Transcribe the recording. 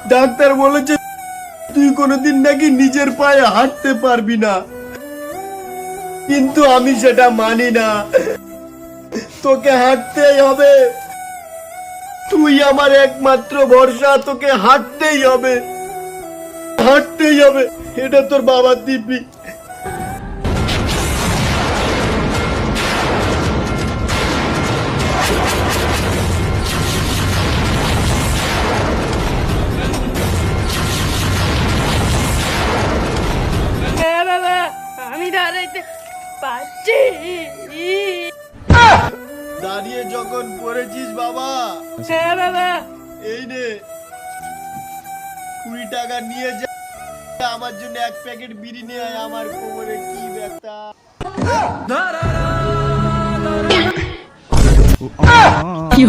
Doctor বলেছে তুই কোনোদিন নাকি নিজের পায়ে হাঁটতে পারবি না, কিন্তু আমি সেটা মানি না। তোকে হাঁটতেই হবে, তুই আমার একমাত্র ভরসা, তোকে হাঁটতেই হবে, হাঁটতেই হবে। এটা তোর বাবার দিব্যি। হ্যাঁ বাবা, আমি দাঁড়াইতে পারছি। দাঁড়িয়ে যখন পড়েছিস বাবা, হ্যাঁ বাবা। এই নে 20 টাকা নিয়ে যা, আমার জন্য এক প্যাকেট বিড়ি নিয়ে আয়, আমার কোমরে কি ব্যথা। কি